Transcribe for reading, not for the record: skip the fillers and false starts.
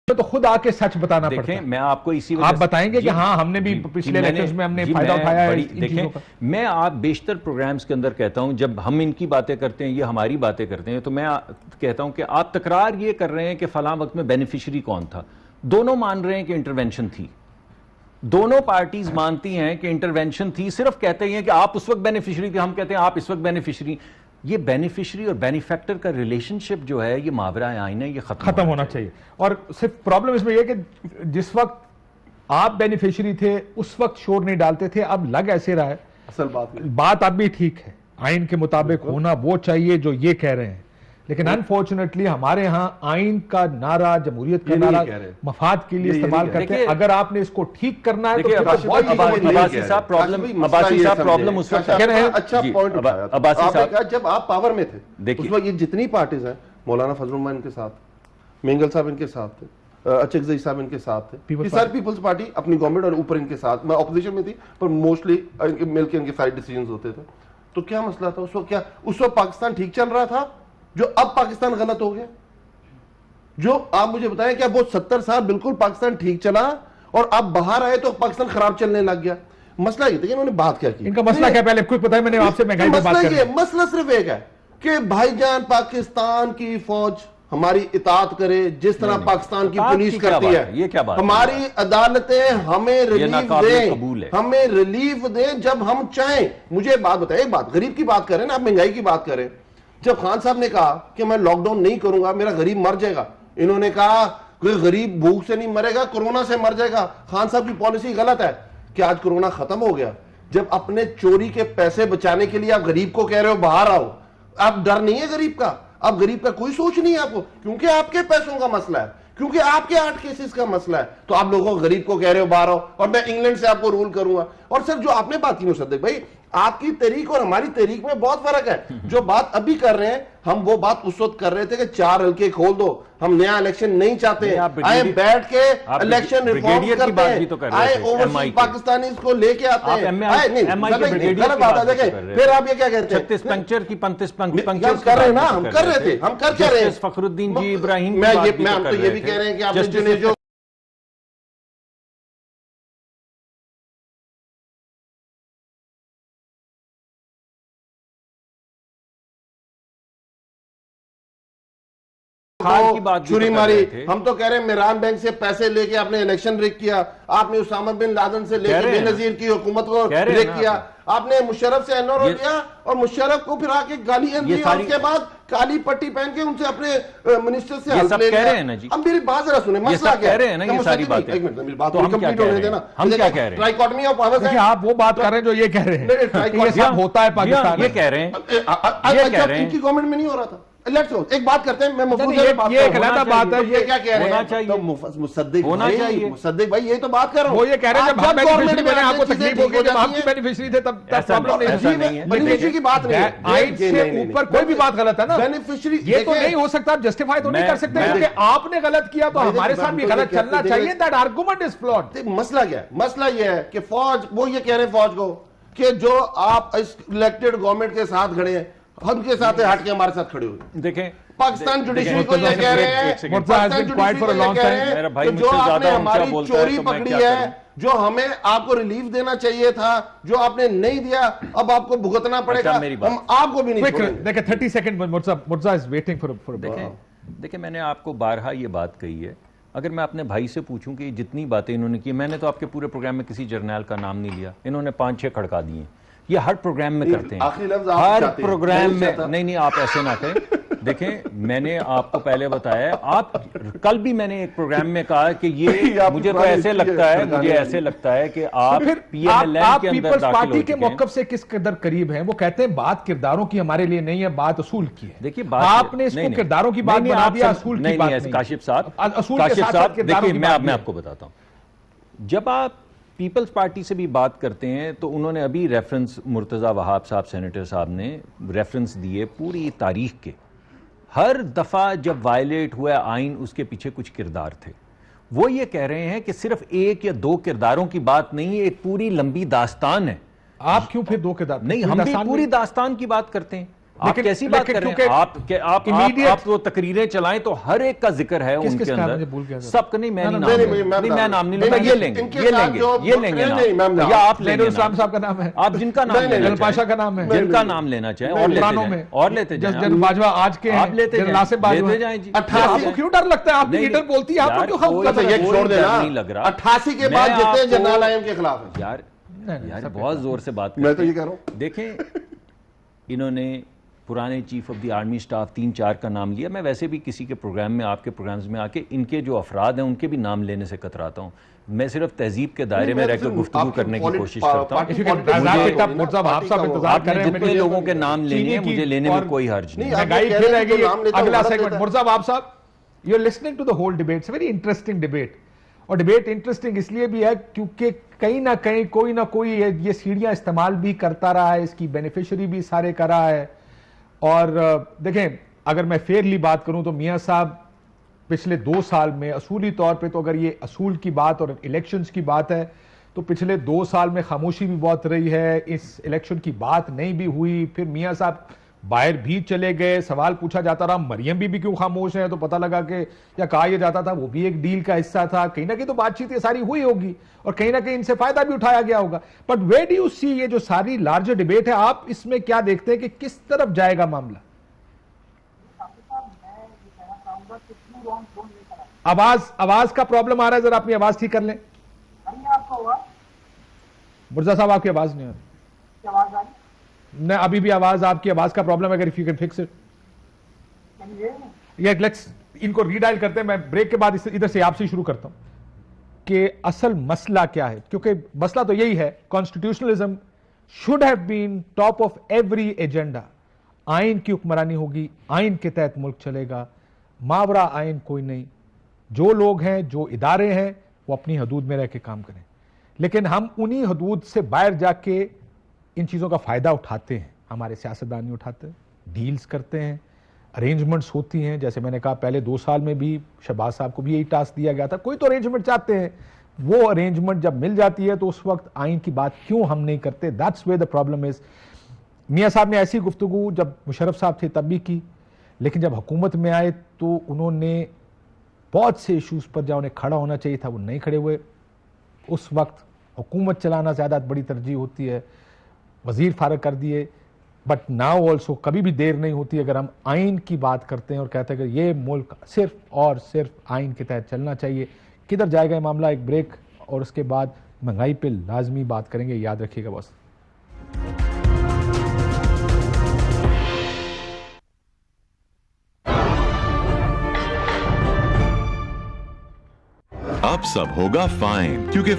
تو خود آ کے سچ بتانا پڑتا ہے. میں آپ کو اسی وجہ آپ بتائیں گے کہ ہاں ہم نے بھی پچھلے الیکشنز میں ہم نے فائدہ اٹھایا ہے ان چیزوں کا. میں آپ بیشتر پروگرامز کے اندر کہتا ہوں جب ہم ان کی باتیں کرتے ہیں یہ ہماری باتیں کرتے ہیں تو میں کہتا ہوں کہ آپ تکرار یہ کر رہے ہیں کہ فلاں وقت میں بینیفیشری کون تھا. دونوں مان رہے ہیں کہ انٹرونشن تھی, دونوں پارٹیز مانتی ہیں کہ انٹرونشن تھی, صرف کہتے ہیں کہ آپ اس وقت بینیفیشری تھے, ہم کہتے ہیں آپ اس وقت بینیفیشری. یہ بینیفیشری اور بینیفیکٹر کا ریلیشن شپ جو ہے یہ ماورا آئین ہے, یہ ختم ہونا چاہیے. اور صرف پرابلم اس میں یہ کہ جس وقت آپ بینیفیشری تھے اس وقت شور نہیں ڈالتے تھے, اب لگ ایسے رہا ہے اصل بات اب بھی ٹھیک ہے, آئین کے مطابق ہونا وہ چاہیے جو یہ کہہ رہے ہیں, لیکن انفارچونیٹلی ہمارے ہاں آئین کا نعرہ, جمہوریت کا نعرہ مفاد کے لیے استعمال کرتے ہیں. اگر آپ نے اس کو ٹھیک کرنا ہے تو عباسی صاحب پرابلم اس وقت اچھا پوائنٹ اٹھایا جب آپ پاور میں تھے اس وقت یہ جتنی پارٹیز ہیں, مولانا فضل الرحمان ان کے ساتھ, مینگل صاحب ان کے ساتھ تھے, اچکزئی صاحب ان کے ساتھ تھے, یہ ساری پیپلز پارٹی اپنی گورنمنٹ اور اوپر ان کے ساتھ, میں اپوزیشن میں تھی پر موسٹلی مل کے ان کے سارے ڈیسیجنز ہوتے تھے. تو کیا مسئلہ تھا اس وقت؟ کیا اس وقت پاکستان ٹھیک چل رہا تھا جو اب پاکستان غلط ہو گیا؟ جو آپ مجھے بتائیں کہ اب وہ 70 سال بالکل پاکستان ٹھیک چلا اور اب باہر آئے تو پاکستان خراب چلنے لگ گیا. مسئلہ یہ تھا کہ انہوں نے بات کیا کی, ان کا مسئلہ کیا پہلے کوئی پتہ ہے, میں نے آپ سے مہنگائی پہ بات کر مسئلہ صرف ایک ہے کہ بھائی جان پاکستان کی فوج ہماری اطاعت کرے جس طرح پاکستان کی پولیس کرتی ہے, ہماری عدالتیں ہمیں ریلیف دیں جب ہم چاہیں. مجھے بات بتائیں, ایک بات غریب کی بات کریں نا, آپ مہنگائی کی بات کریں. جب خان صاحب نے کہا کہ میں لاک ڈاؤن نہیں کروں گا میرا غریب مر جائے گا, انہوں نے کہا کہ غریب بھوک سے نہیں مرے گا, کورونا سے مر جائے گا. خان صاحب کی پالیسی غلط ہے کہ آج کورونا ختم ہو گیا. جب اپنے چوری کے پیسے بچانے کے لیے آپ غریب کو کہہ رہے ہو باہر آؤ, اب ڈر نہیں ہے غریب کا, اب غریب کا کوئی سوچ نہیں ہے آپ کو, کیونکہ آپ کے پیسوں کا مسئلہ ہے, کیونکہ آپ کے 8 کیسز کا مسئلہ ہے, تو آپ لوگوں غریب کو کہہ رہے ہو باہر آؤ اور میں انگلینڈ سے آپ کو رول کروں گا. اور سر جو آپ نے بات کی مصدق بھائی, آپ کی تحریک اور ہماری تحریک میں بہت فرق ہے. جو بات ابھی کر رہے ہیں ہم وہ بات اس وقت کر رہے تھے کہ 4 حلقے کھول دو, ہم نیا الیکشن نہیں چاہتے, آئے بیٹھ کے الیکشن ریفارم کرتے ہیں, آئے اوورسیز پاکستانیز کو لے کے آتے ہیں. غلط بات ہے, دیکھیں پھر آپ یہ کیا کہتے ہیں 36 پنکچر کی 35 پنکچر کر رہے ہیں نا, ہم کر رہے تھے, ہم کر کیا رہے ہیں. فخر الدین جی ابراہیم میں ہم تو یہ بھی کہہ رہے ہیں کہ آپ نے جو چوری ماری, ہم تو کہہ رہے ہیں میران بینک سے پیسے لے کے آپ نے الیکشن ریک کیا, آپ نے اسامہ بن لادن سے لے کے بے نظیر کی حکومت کو ریک کیا, آپ نے مشرف سے NRO لیا اور مشرف کو پھر آ کے گالیاں دی اور اس کے بعد کالی پٹی پہن کے ان سے اپنے منسٹر سے حلف لے لیا. اب میری بات ذرا سنیں, مسئلہ کیا ہے؟ یہ ساری باتیں ایک منٹ میری بات کمپلیٹ ہونے دینا. ہم کیا کہہ رہے ہیں؟ ٹرائیکاٹمی آف پاورز ہے. آپ وہ بات کر رہے ہیں جو یہ کہہ رہے ہیں یہ سب ہوتا ہے پاکستان, یہ کہہ رہے ہیں ان کی گورنمنٹ میں نہیں ہو رہا تھا. ایک بات کرتے ہیں, میں یہ ایک علیحدہ بات ہے, یہ کیا کہہ رہے ہیں مصدق بھائی, یہ تو بات کر رہا ہوں. وہ یہ کہہ رہے ہیں جب ہم بینیفیشری بنے آپ کو تکلیف ہوگی, جب آپ کی بینیفیشری تھے تب پرابلم نہیں ہے. بینیفیشری کی بات نہیں ہے, آئین سے اوپر کوئی بھی بات غلط ہے نا. بینیفیشری یہ تو نہیں ہو سکتا, آپ جسٹیفائی تو نہیں کر سکتے کیونکہ آپ نے غلط کیا تو ہمارے ساتھ بھی غلط چلنا چاہیے. That argument is fluid. مسئلہ کیا ہے؟ مسئلہ یہ ہے کہ فوج, وہ یہ کہہ رہے ہیں فوج کو کہ جو آپ اس الیکٹڈ گورنمنٹ کے ساتھ کھڑے ہیں ہم کے ساتھ ہٹ کے ہمارے ساتھ کھڑے ہوئے. دیکھیں پاکستان جوڈیشری کو یہ کہہ رہے ہیں, پاکستان جوڈیشری کو یہ کہہ رہے ہیں کہ جو آپ نے ہماری چوری پکڑی ہے, جو ہمیں آپ کو ریلیف دینا چاہیے تھا, جو آپ نے نہیں دیا, اب آپ کو بھگتنا پڑے گا, ہم آپ کو بھی نہیں چھوڑیں گے. دیکھیں 30 second Mirza is waiting for دیکھیں میں نے آپ کو بارہا یہ بات کہی ہے, اگر میں اپنے بھائی سے پوچھوں کہ جتنی باتیں انہوں نے کی, میں نے تو آپ کے پورے پروگرام میں کسی جرنیل کا نام نہیں لیا, انہوں نے 5-6 کھڑکا دیے. یہ ہر پروگرام میں کرتے ہیں, ہر پروگرام میں. نہیں آپ ایسے نہ کہیں. دیکھیں میں نے آپ کو پہلے بتایا, آپ کل بھی میں نے ایک پروگرام میں کہا کہ یہ مجھے تو ایسے لگتا ہے کہ آپ پی ایم ایل این کے اندر داخل ہو پارٹی کے موقف سے کس قدر قریب ہیں. وہ کہتے ہیں بات کرداروں کی ہمارے لیے نہیں ہے, بات اصول کی ہے. دیکھیے آپ نے اس کو کرداروں کی بات بنا دیا, اصول کی بات نہیں. کاشف صاحب دیکھیے میں آپ کو بتاتا ہوں, جب آپ پیپلز پارٹی سے بھی بات کرتے ہیں تو انہوں نے ابھی ریفرنس مرتضی وہاب صاحب سینیٹر صاحب نے ریفرنس دیے پوری تاریخ کے. ہر دفعہ جب وائلیٹ ہوا آئین اس کے پیچھے کچھ کردار تھے. وہ یہ کہہ رہے ہیں کہ صرف 1 یا 2 کرداروں کی بات نہیں ہے, ایک پوری لمبی داستان ہے. آپ کیوں پھر 2 کردار؟ نہیں, ہم بھی پوری داستان کی بات کرتے ہیں. آپ کیسی بات کر رہے ہیں؟ آپ تو تقریریں چلائیں تو ہر ایک کا ذکر ہے ان کے اندر، سب کا نہیں، میں نام نہیں لیتا، یہ لیں گے یا آپ لیں گے، صاحب کا نام ہے، آپ جن کا نام لینا پاشا کا نام ہے، جن کا نام لینا چاہیں اور لیتے جائیں، جنرل باجوہ آج کے آپ لیتے جائیں جی۔ آپ کو کیوں ڈر لگتا ہے؟ آپ کی لیڈر بولتی ہے، آپ کو کیوں نہیں لگ رہا 88 کے بعد جتنے جنرل آئیم کے خلاف ہیں یار بہت زور سے بات کرتے ہیں۔ دیکھیں انہوں نے پرانے chief of the army staff 3-4 کا نام لیا، میں ویسے بھی کسی کے پروگرام میں، آپ کے پروگرامز میں آ کے ان کے جو افراد ہیں ان کے بھی نام لینے سے کتراتا ہوں، میں صرف تہذیب کے دائرے میں رہ کے گفتگو کرنے کی کوشش کرتا ہوں۔ آپ نے جتنے لوگوں کے نام لینے ہیں مجھے لینے میں کوئی حرج نہیں۔ اگلا سیگمنٹ مرزا باب صاحب، you are listening to the whole debate, it's a very interesting debate, اور ڈیبیٹ انٹرسٹنگ اس لیے بھی ہے کیونکہ کہیں نہ کہیں کوئی نہ کوئی یہ سیڑھیاں استعمال بھی کرتا رہا ہے، اس کی بینیفیشری بھی سارے کر رہا ہے۔ اور دیکھیں اگر میں فیئرلی بات کروں تو میاں صاحب پچھلے 2 سال میں اصولی طور پہ تو اگر یہ اصول کی بات اور الیکشنز کی بات ہے تو پچھلے 2 سال میں خاموشی بھی بہت رہی ہے، اس الیکشن کی بات نہیں بھی ہوئی، پھر میاں صاحب باہر بھی چلے گئے، سوال پوچھا جاتا رہا مریم بھی کیوں خاموش ہے، تو پتہ لگا کہ یا کہا یہ جاتا تھا وہ بھی ایک ڈیل کا حصہ تھا، کہیں نہ کہیں تو بات چیت یہ ساری ہوئی ہوگی اور کہیں نہ کہیں ان سے فائدہ بھی اٹھایا گیا ہوگا۔ بٹ ویئر ڈو یو سی یہ جو ساری لارجر ڈیبیٹ ہے، آپ اس میں کیا دیکھتے ہیں کہ کس طرف جائے گا معاملہ؟ آواز کا پرابلم آ رہا ہے، ذرا اپنی آواز ٹھیک کر لیں۔ مرزا صاحب آپ کی آواز نہیں آ رہی، نہیں ابھی بھی آپ کی آواز کا پرابلم ہے، اگر if you can fix it۔ Let's in کو ری ڈائل کرتے ہیں، میں بریک کے بعد ادھر سے آپ سے شروع کرتا ہوں کہ اصل مسئلہ کیا ہے، کیونکہ مسئلہ تو یہی ہے، constitutionalism should have been top of every agenda, آئین کی حکمرانی ہوگی، آئین کے تحت ملک چلے گا، ماورا آئین کوئی نہیں، جو لوگ ہیں جو ادارے ہیں وہ اپنی حدود میں رہ کے کام کریں، لیکن ہم انہی حدود سے باہر جا کے ان چیزوں کا فائدہ اٹھاتے ہیں، ہمارے سیاستدان نہیں اٹھاتے، ڈیلز کرتے ہیں، ارینجمنٹس ہوتی ہیں، جیسے میں نے کہا پہلے 2 سال میں بھی شہباز صاحب کو بھی یہی ٹاسک دیا گیا تھا، کوئی تو ارینجمنٹ چاہتے ہیں، وہ ارینجمنٹ جب مل جاتی ہے تو اس وقت آئین کی بات کیوں ہم نہیں کرتے؟ That's where the problem is. میاں صاحب نے ایسی گفتگو جب مشرف صاحب تھے تب بھی کی، لیکن جب حکومت میں آئے تو انہوں نے بہت سے ایشوز پر جہاں انہیں کھڑا ہونا چاہیے تھا وہ نہیں کھڑے ہوئے، اس وقت حکومت چلانا زیادہ بڑی ترجیح ہوتی ہے، وزیر فارغ کر دیے، بٹ ناؤ آلسو کبھی بھی دیر نہیں ہوتی اگر ہم آئین کی بات کرتے ہیں اور کہتے ہیں کہ یہ ملک صرف اور صرف آئین کے تحت چلنا چاہیے۔ کدھر جائے گا یہ معاملہ؟ ایک بریک اور اس کے بعد مہنگائی پہ لازمی بات کریں گے، یاد رکھیے گا بس۔ اب سب ہوگا فائن کیونکہ